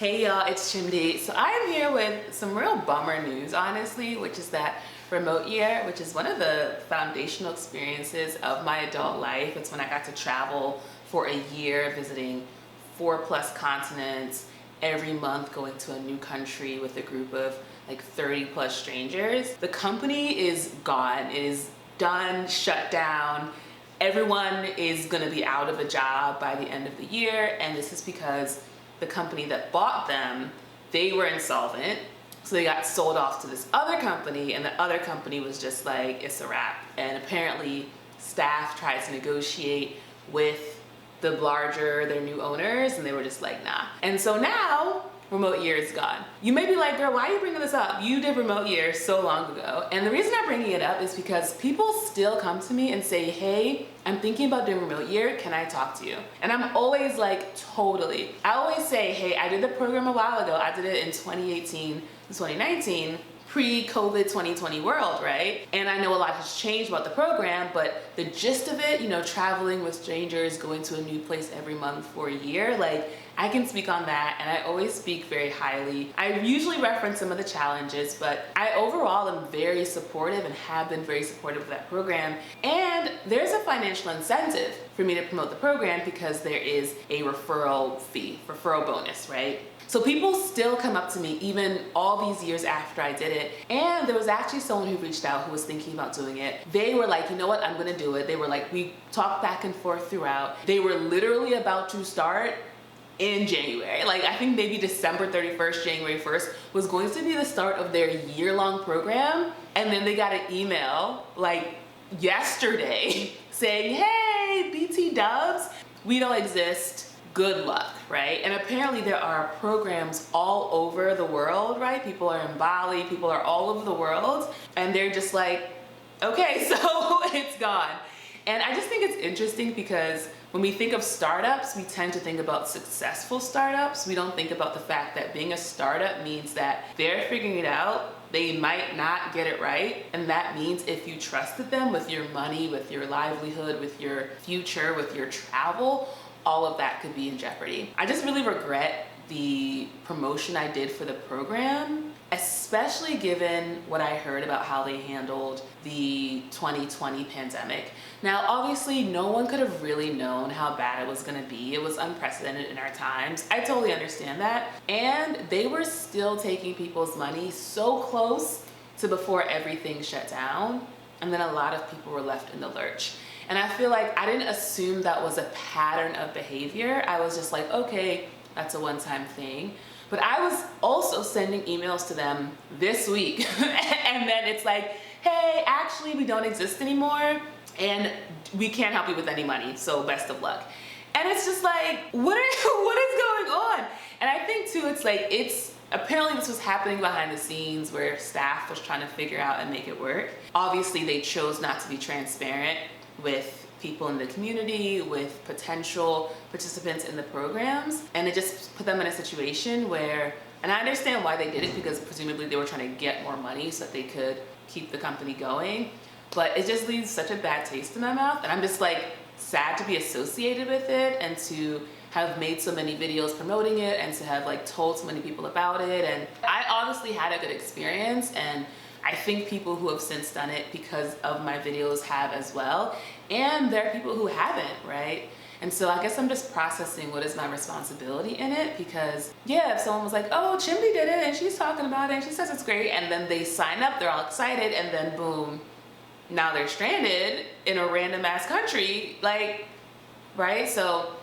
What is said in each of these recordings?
Hey y'all, it's Chimdi. So I am here with some real bummer news, honestly, which is that remote year, which is one of the foundational experiences of my adult life. It's when I got to travel for a year, visiting 4+ continents, every month going to a new country with a group of like 30+ strangers. The company is gone. It is done, shut down. Everyone is gonna be out of a job by the end of the year, and this is because the company that bought them, they were insolvent, so they got sold off to this other company, and the other company was just like, it's a wrap. And apparently staff tried to negotiate with the their new owners, and they were just like, nah. And so now remote year is gone. You may be like, girl, why are you bringing this up? You did remote year so long ago. And the reason I'm bringing it up is because people still come to me and say, hey, I'm thinking about doing remote year, can I talk to you? And I'm always like, totally. I always say, hey, I did the program a while ago. I did it in 2018 to 2019, pre-COVID 2020 world, right? And I know a lot has changed about the program, but the gist of it, you know, traveling with strangers, going to a new place every month for a year, like, I can speak on that, and I always speak very highly. I usually reference some of the challenges, but I overall am very supportive and have been very supportive of that program. And there's a financial incentive for me to promote the program because there is a referral fee, referral bonus, right? So people still come up to me even all these years after I did it. And there was actually someone who reached out who was thinking about doing it. They were like, you know what, I'm gonna do it. They were like, we talked back and forth throughout. They were literally about to start in January. Like, I think maybe December 31st, January 1st was going to be the start of their year-long program. And then they got an email like yesterday saying, hey, BT Dubs, we don't exist. Good luck, right? And apparently there are programs all over the world, right? People are in Bali, people are all over the world, and they're just like, okay, so it's gone. And I just think it's interesting because when we think of startups, we tend to think about successful startups. We don't think about the fact that being a startup means that they're figuring it out. They might not get it right. And that means if you trusted them with your money, with your livelihood, with your future, with your travel, all of that could be in jeopardy. I just really regret the promotion I did for the program, especially given what I heard about how they handled the 2020 pandemic. Now, obviously, no one could have really known how bad it was gonna be. It was unprecedented in our times. I totally understand that. And they were still taking people's money so close to before everything shut down. And then a lot of people were left in the lurch. And I feel like I didn't assume that was a pattern of behavior. I was just like, okay, that's a one-time thing. But I was also sending emails to them this week. And then it's like, hey, actually we don't exist anymore and we can't help you with any money, so best of luck. And it's just like, what is going on? And I think too, it's like, apparently this was happening behind the scenes where staff was trying to figure out and make it work. Obviously they chose not to be transparent with people in the community, with potential participants in the programs, and it just put them in a situation where, and I understand why they did it, because presumably they were trying to get more money so that they could keep the company going, but it just leaves such a bad taste in my mouth, and I'm just like sad to be associated with it and to have made so many videos promoting it and to have like told so many people about it. And I honestly had a good experience, and I think people who have since done it because of my videos have as well. And there are people who haven't, right? And so I guess I'm just processing what is my responsibility in it, because yeah, if someone was like, oh, Chimdi did it and she's talking about it and she says it's great, and then they sign up, they're all excited, and then boom, now they're stranded in a random ass country, like, right? So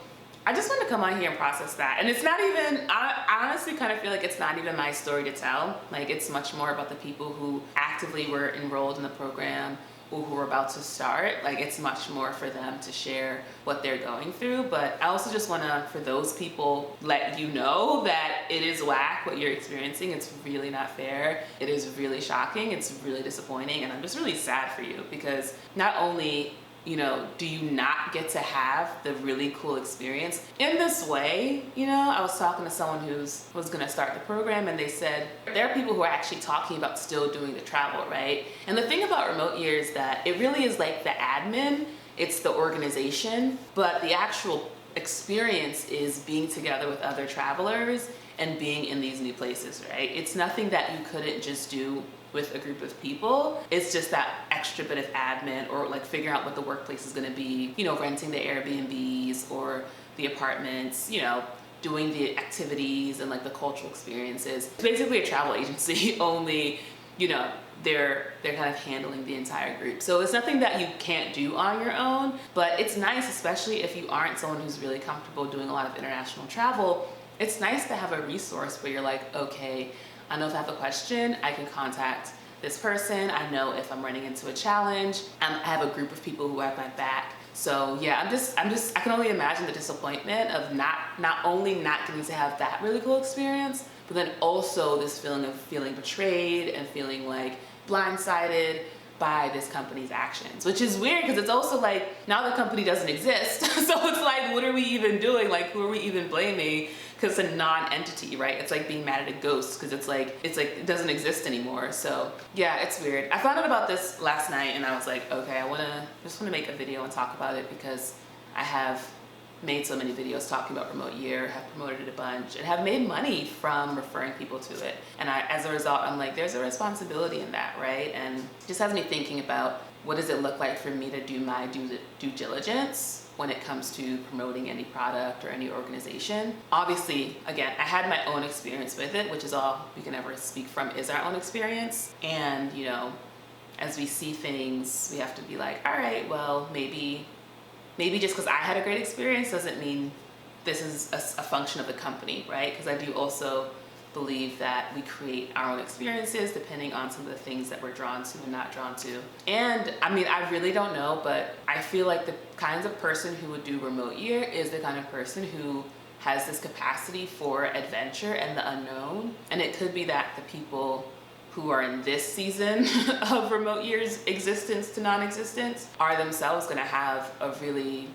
I just want to come on here and process that. And it's not even, I honestly kind of feel like it's not even my story to tell. Like, it's much more about the people who actively were enrolled in the program or who were about to start. Like, it's much more for them to share what they're going through. But I also just want to, for those people, let you know that it is whack what you're experiencing. It's really not fair. It is really shocking. It's really disappointing. And I'm just really sad for you, because not only, you know, do you not get to have the really cool experience in this way? You know, I was talking to someone was gonna start the program, and they said there are people who are actually talking about still doing the travel, right? And the thing about remote year is that it really is like the admin, it's the organization, but the actual experience is being together with other travelers and being in these new places, right? It's nothing that you couldn't just do with a group of people. It's just that extra bit of admin, or like figuring out what the workplace is gonna be, you know, renting the Airbnbs or the apartments, you know, doing the activities and like the cultural experiences. It's basically a travel agency, only, you know, they're kind of handling the entire group. So it's nothing that you can't do on your own, but it's nice, especially if you aren't someone who's really comfortable doing a lot of international travel. It's nice to have a resource where you're like, okay, I know if I have a question, I can contact this person. I know if I'm running into a challenge, I have a group of people who have my back. So yeah, I can only imagine the disappointment of not only not getting to have that really cool experience, but then also this feeling of feeling betrayed and feeling like blindsided by this company's actions, which is weird because it's also like, now the company doesn't exist. So it's like, what are we even doing? Like, who are we even blaming? Because it's a non-entity, right? It's like being mad at a ghost because it's like it doesn't exist anymore. So yeah, it's weird. I found out about this last night and I was like, okay, I just wanna make a video and talk about it because I have made so many videos talking about Remote Year, have promoted it a bunch, and have made money from referring people to it. And as a result, I'm like, there's a responsibility in that, right? And it just has me thinking about, what does it look like for me to do my due diligence when it comes to promoting any product or any organization? Obviously, again, I had my own experience with it, which is all we can ever speak from, is our own experience. And, you know, as we see things, we have to be like, all right, well, maybe just because I had a great experience doesn't mean this is a function of the company, right? Because I do also believe that we create our own experiences depending on some of the things that we're drawn to and not drawn to. And I mean, I really don't know, but I feel like the kinds of person who would do Remote Year is the kind of person who has this capacity for adventure and the unknown. And it could be that the people who are in this season of Remote Year's existence to non-existence are themselves gonna have a really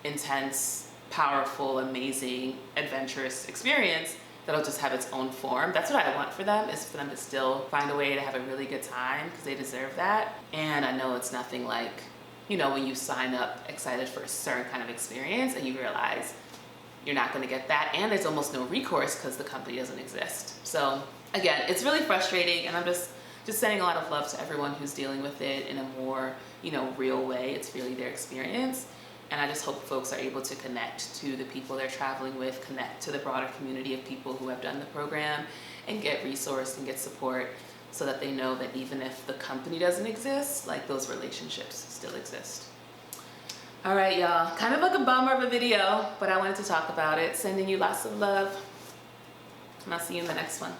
intense, powerful, amazing, adventurous experience that'll just have its own form. That's what I want for them, is for them to still find a way to have a really good time because they deserve that. And I know it's nothing like, you know, when you sign up excited for a certain kind of experience and you realize you're not gonna get that, and there's almost no recourse because the company doesn't exist. So again, it's really frustrating, and I'm just sending a lot of love to everyone who's dealing with it in a more, you know, real way. It's really their experience. And I just hope folks are able to connect to the people they're traveling with, connect to the broader community of people who have done the program, and get resource and get support so that they know that even if the company doesn't exist, like, those relationships still exist. All right, y'all, kind of like a bummer of a video, but I wanted to talk about it. Sending you lots of love, and I'll see you in the next one.